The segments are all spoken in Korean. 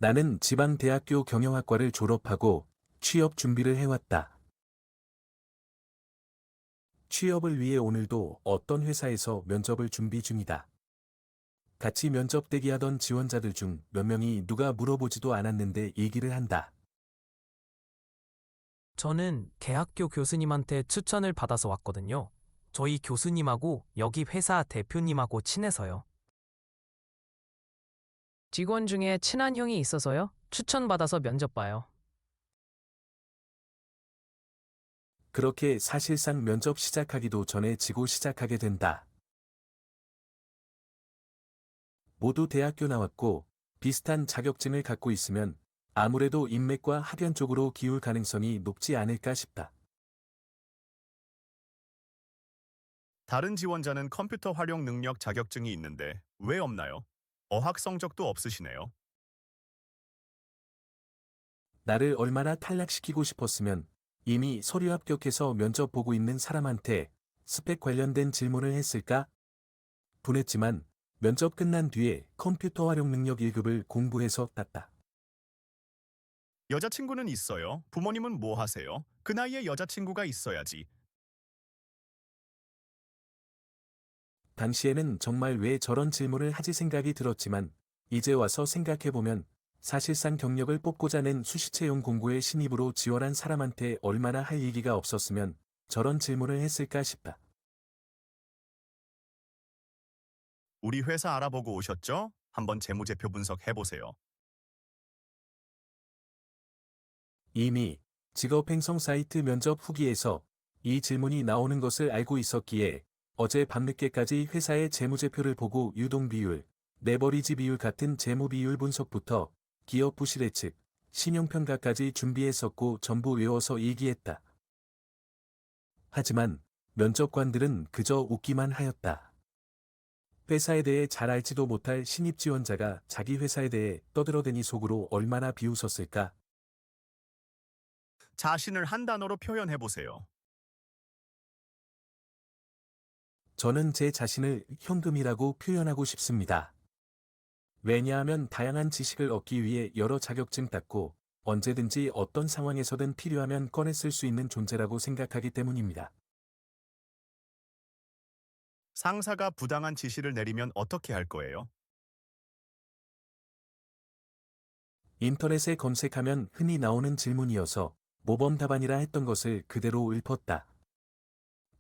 나는 지방대학교 경영학과를 졸업하고 취업 준비를 해왔다. 취업을 위해 오늘도 어떤 회사에서 면접을 준비 중이다. 같이 면접 대기하던 지원자들 중 몇 명이 누가 물어보지도 않았는데 얘기를 한다. 저는 대학교 교수님한테 추천을 받아서 왔거든요. 저희 교수님하고 여기 회사 대표님하고 친해서요. 직원 중에 친한 형이 있어서요. 추천받아서 면접 봐요. 그렇게 사실상 면접 시작하기도 전에 지고 시작하게 된다. 모두 대학교 나왔고 비슷한 자격증을 갖고 있으면 아무래도 인맥과 학연 쪽으로 기울 가능성이 높지 않을까 싶다. 다른 지원자는 컴퓨터 활용 능력 자격증이 있는데 왜 없나요? 어학 성적도 없으시네요. 나를 얼마나 탈락시키고 싶었으면 이미 서류 합격해서 면접 보고 있는 사람한테 스펙 관련된 질문을 했을까? 분했지만 면접 끝난 뒤에 컴퓨터 활용 능력 1급을 공부해서 땄다. 여자친구는 있어요. 부모님은 뭐 하세요? 그 나이에 여자친구가 있어야지. 당시에는 정말 왜 저런 질문을 하지 생각이 들었지만 이제 와서 생각해보면 사실상 경력을 뽑고자 낸 수시채용 공고에 신입으로 지원한 사람한테 얼마나 할 얘기가 없었으면 저런 질문을 했을까 싶다. 우리 회사 알아보고 오셨죠? 한번 재무제표 분석 해보세요. 이미 직업행성 사이트 면접 후기에서 이 질문이 나오는 것을 알고 있었기에 어제 밤늦게까지 회사의 재무제표를 보고 유동비율, 레버리지 비율 같은 재무비율 분석부터 기업 부실예측, 신용평가까지 준비했었고 전부 외워서 얘기했다. 하지만 면접관들은 그저 웃기만 하였다. 회사에 대해 잘 알지도 못할 신입 지원자가 자기 회사에 대해 떠들어대니 속으로 얼마나 비웃었을까? 자신을 한 단어로 표현해보세요. 저는 제 자신을 현금이라고 표현하고 싶습니다. 왜냐하면 다양한 지식을 얻기 위해 여러 자격증 땄고 언제든지 어떤 상황에서든 필요하면 꺼내 쓸 수 있는 존재라고 생각하기 때문입니다. 상사가 부당한 지시를 내리면 어떻게 할 거예요? 인터넷에 검색하면 흔히 나오는 질문이어서 모범 답안이라 했던 것을 그대로 읊었다.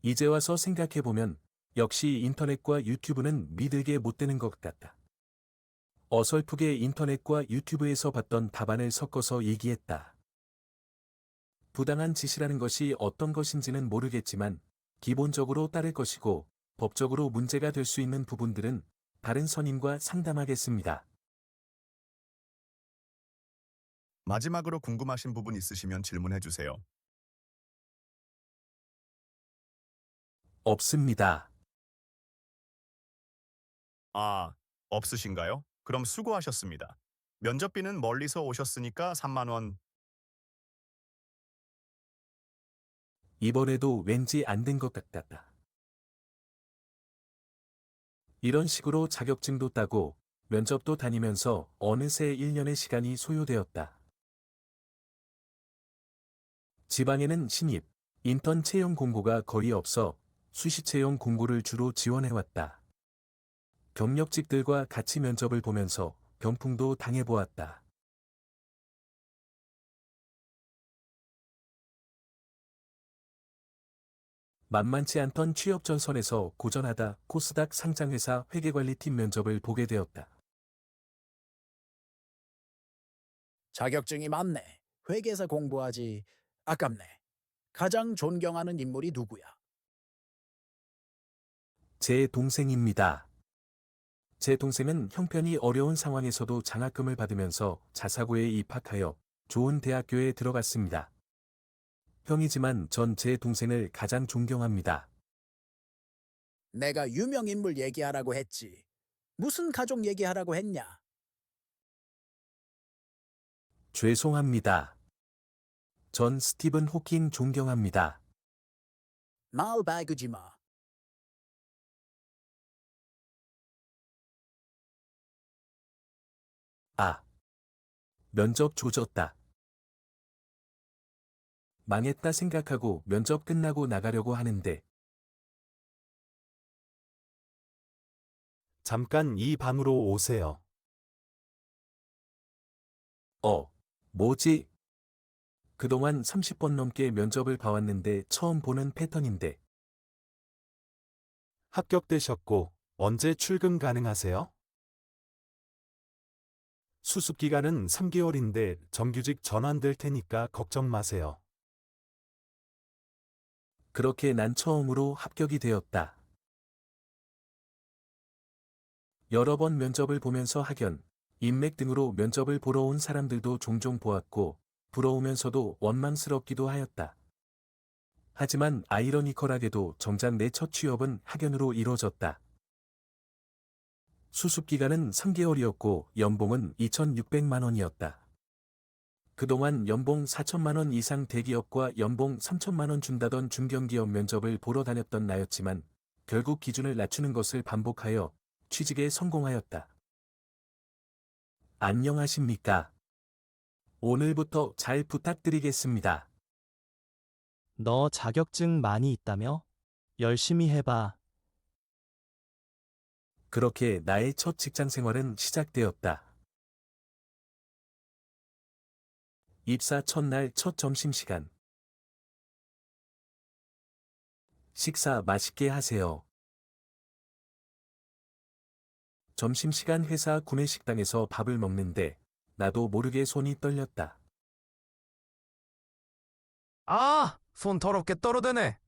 이제 와서 생각해보면 역시 인터넷과 유튜브는 믿을게 못 되는 것 같다. 어설프게 인터넷과 유튜브에서 봤던 답안을 섞어서 얘기했다. 부당한 지시라는 것이 어떤 것인지는 모르겠지만 기본적으로 따를 것이고 법적으로 문제가 될 수 있는 부분들은 다른 선임과 상담하겠습니다. 마지막으로 궁금하신 부분 있으시면 질문해주세요. 없습니다. 아, 없으신가요? 그럼 수고하셨습니다. 면접비는 멀리서 오셨으니까 3만 원. 이번에도 왠지 안 된 것 같다. 이런 식으로 자격증도 따고 면접도 다니면서 어느새 1년의 시간이 소요되었다. 지방에는 신입, 인턴 채용 공고가 거의 없어 수시 채용 공고를 주로 지원해왔다. 경력직들과 같이 면접을 보면서 병풍도 당해보았다. 만만치 않던 취업 전선에서 고전하다 코스닥 상장회사 회계관리팀 면접을 보게 되었다. 자격증이 많네. 회계사 공부하지. 아깝네. 가장 존경하는 인물이 누구야? 제 동생입니다. 제 동생은 형편이 어려운 상황에서도 장학금을 받으면서 자사고에 입학하여 좋은 대학교에 들어갔습니다. 형이지만 전 제 동생을 가장 존경합니다. 내가 유명 인물 얘기하라고 했지. 무슨 가족 얘기하라고 했냐? 죄송합니다. 전 스티븐 호킹 존경합니다. 날 바꾸지 마. 아. 면접 조졌다. 망했다 생각하고 면접 끝나고 나가려고 하는데 잠깐 이 방으로 오세요. 뭐지? 그동안 30번 넘게 면접을 봐왔는데 처음 보는 패턴인데 합격되셨고 언제 출근 가능하세요? 수습 기간은 3개월인데 정규직 전환될 테니까 걱정 마세요. 그렇게 난 처음으로 합격이 되었다. 여러 번 면접을 보면서 학연, 인맥 등으로 면접을 보러 온 사람들도 종종 보았고 부러우면서도 원망스럽기도 하였다. 하지만 아이러니컬하게도 정작 내 첫 취업은 학연으로 이뤄졌다. 수습 기간은 3개월이었고 연봉은 2,600만 원이었다. 그동안 연봉 4천만 원 이상 대기업과 연봉 3천만 원 준다던 중견기업 면접을 보러 다녔던 나였지만 결국 기준을 낮추는 것을 반복하여 취직에 성공하였다. 안녕하십니까? 오늘부터 잘 부탁드리겠습니다. 너 자격증 많이 있다며? 열심히 해봐. 그렇게 나의 첫 직장 생활은 시작되었다. 입사 첫날 첫 점심시간. 식사 맛있게 하세요. 점심시간 회사 구내식당에서 밥을 먹는데 나도 모르게 손이 떨렸다. 아! 손 더럽게 떨어대네.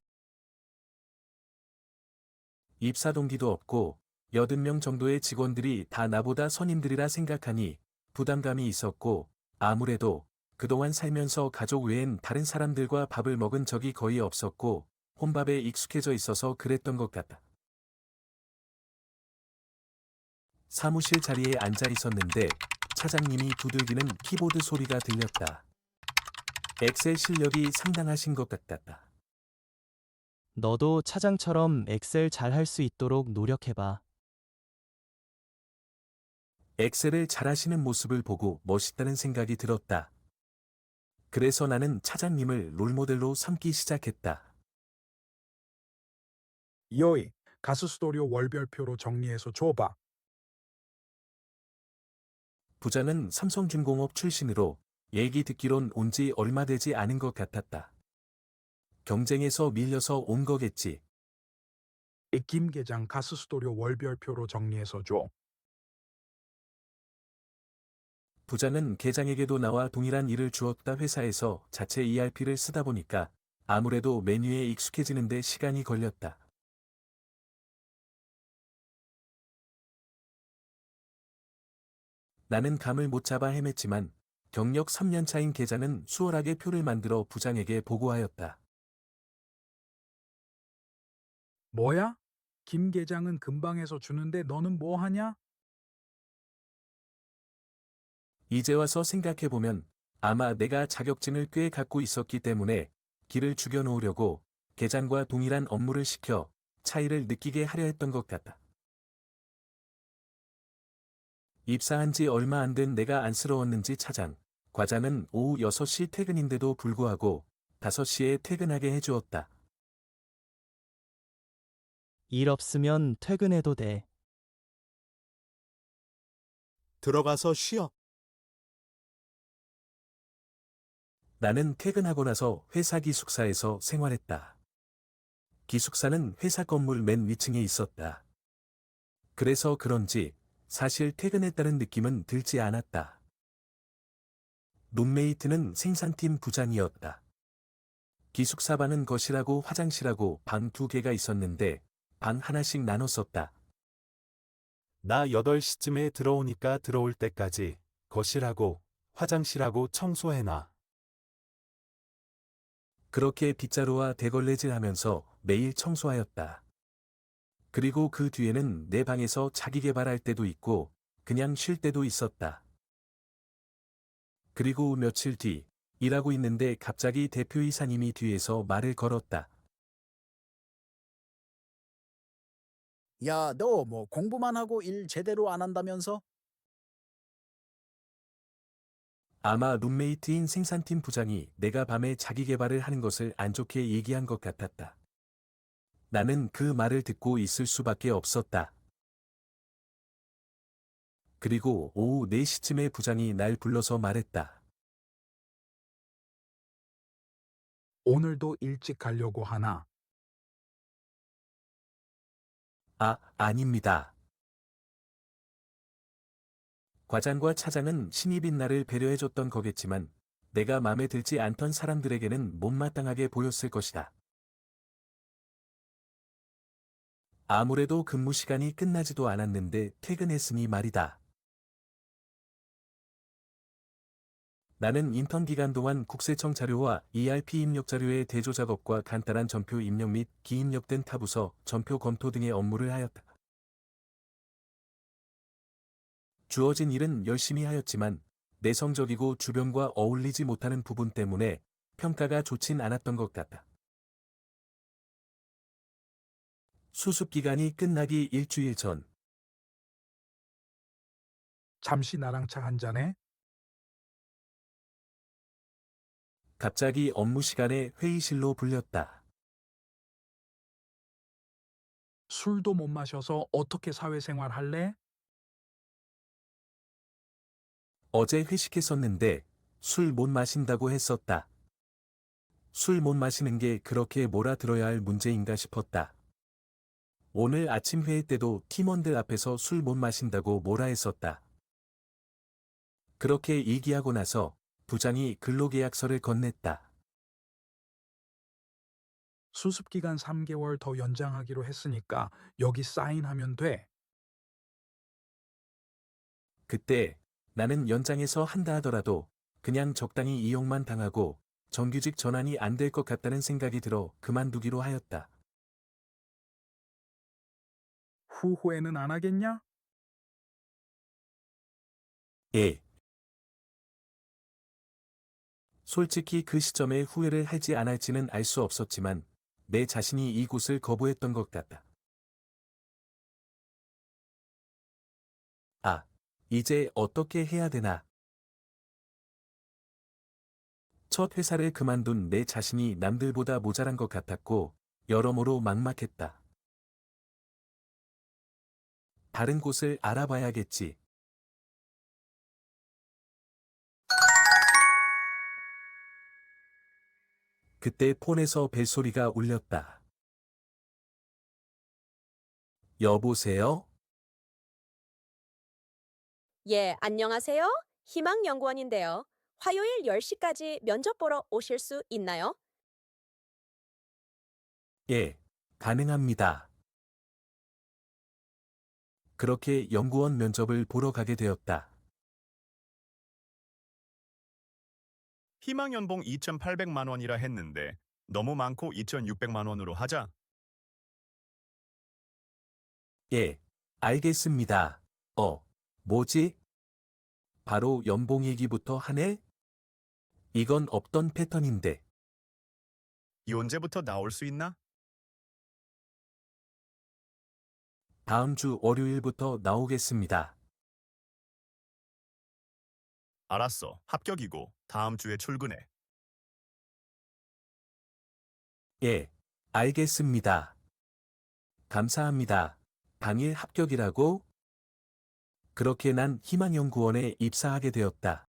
입사 동기도 없고 80명 정도의 직원들이 다 나보다 선임들이라 생각하니 부담감이 있었고 아무래도 그동안 살면서 가족 외엔 다른 사람들과 밥을 먹은 적이 거의 없었고 혼밥에 익숙해져 있어서 그랬던 것 같다. 사무실 자리에 앉아 있었는데 차장님이 두들기는 키보드 소리가 들렸다. 엑셀 실력이 상당하신 것 같았다. 너도 차장처럼 엑셀 잘 할 수 있도록 노력해봐. 엑셀을 잘하시는 모습을 보고 멋있다는 생각이 들었다. 그래서 나는 차장님을 롤모델로 삼기 시작했다. 요이, 가수 스토리오 월별표로 정리해서 줘봐. 부자는 삼성중공업 출신으로 얘기 듣기론 온 지 얼마 되지 않은 것 같았다. 경쟁에서 밀려서 온 거겠지. 김 계장 가수 스토리오 월별표로 정리해서 줘. 부자는 계장에게도 나와 동일한 일을 주었다. 회사에서 자체 ERP를 쓰다 보니까 아무래도 메뉴에 익숙해지는데 시간이 걸렸다. 나는 감을 못 잡아 헤맸지만 경력 3년 차인 계장은 수월하게 표를 만들어 부장에게 보고하였다. 뭐야? 김 계장은 금방 해서 주는데 너는 뭐 하냐? 이제 와서 생각해보면 아마 내가 자격증을 꽤 갖고 있었기 때문에 길을 죽여놓으려고 계장과 동일한 업무를 시켜 차이를 느끼게 하려 했던 것 같다. 입사한 지 얼마 안 된 내가 안쓰러웠는지 차장, 과장은 오후 6시 퇴근인데도 불구하고 5시에 퇴근하게 해주었다. 일 없으면 퇴근해도 돼. 들어가서 쉬어. 나는 퇴근하고 나서 회사 기숙사에서 생활했다. 기숙사는 회사 건물 맨 위층에 있었다. 그래서 그런지 사실 퇴근했다는 느낌은 들지 않았다. 룸메이트는 생산팀 부장이었다. 기숙사 반은 거실하고 화장실하고 방 2개가 있었는데 방 하나씩 나눠 썼다. 나 8시쯤에 들어오니까 들어올 때까지 거실하고 화장실하고 청소해놔. 그렇게 빗자루와 대걸레질하면서 매일 청소하였다. 그리고 그 뒤에는 내 방에서 자기 개발할 때도 있고 그냥 쉴 때도 있었다. 그리고 며칠 뒤 일하고 있는데 갑자기 대표이사님이 뒤에서 말을 걸었다. 야, 너 뭐 공부만 하고 일 제대로 안 한다면서? 아마 룸메이트인 생산팀 부장이 내가 밤에 자기 개발을 하는 것을 안 좋게 얘기한 것 같았다. 나는 그 말을 듣고 있을 수밖에 없었다. 그리고 오후 4시쯤에 부장이 날 불러서 말했다. 오늘도 일찍 가려고 하나? 아, 아닙니다. 과장과 차장은 신입인 나를 배려해줬던 거겠지만 내가 마음에 들지 않던 사람들에게는 못마땅하게 보였을 것이다. 아무래도 근무 시간이 끝나지도 않았는데 퇴근했으니 말이다. 나는 인턴 기간 동안 국세청 자료와 ERP 입력 자료의 대조 작업과 간단한 전표 입력 및 기입력된 타부서, 전표 검토 등의 업무를 하였다. 주어진 일은 열심히 하였지만 내성적이고 주변과 어울리지 못하는 부분 때문에 평가가 좋진 않았던 것 같다. 수습 기간이 끝나기 일주일 전, 잠시 나랑 차 한잔해? 갑자기 업무 시간에 회의실로 불렸다. 술도 못 마셔서 어떻게 사회생활 할래? 어제 회식했었는데 술 못 마신다고 했었다. 술 못 마시는 게 그렇게 몰아들어야 할 문제인가 싶었다. 오늘 아침 회의 때도 팀원들 앞에서 술 못 마신다고 뭐라 했었다. 그렇게 얘기하고 나서 부장이 근로계약서를 건넸다. 수습기간 3개월 더 연장하기로 했으니까 여기 사인하면 돼. 그때 나는 연장해서 한다 하더라도 그냥 적당히 이용만 당하고 정규직 전환이 안 될 것 같다는 생각이 들어 그만두기로 하였다. 후회는 안 하겠냐? 예. 솔직히 그 시점에 후회를 할지 안 할지는 알 수 없었지만 내 자신이 이곳을 거부했던 것 같다. 아, 이제 어떻게 해야 되나? 첫 회사를 그만둔 내 자신이 남들보다 모자란 것 같았고 여러모로 막막했다. 다른 곳을 알아봐야겠지. 그때 폰에서 벨소리가 울렸다. 여보세요? 예, 안녕하세요. 희망연구원인데요. 화요일 10시까지 면접 보러 오실 수 있나요? 예, 가능합니다. 그렇게 연구원 면접을 보러 가게 되었다. 희망 연봉 2,800만 원이라 했는데 너무 많고 2,600만 원으로 하자. 예, 알겠습니다. 뭐지? 바로 연봉 얘기부터 하네? 이건 없던 패턴인데. 이 언제부터 나올 수 있나? 다음 주 월요일부터 나오겠습니다. 알았어. 합격이고 다음 주에 출근해. 예, 알겠습니다. 감사합니다. 당일 합격이라고? 그렇게 난 희망연구원에 입사하게 되었다.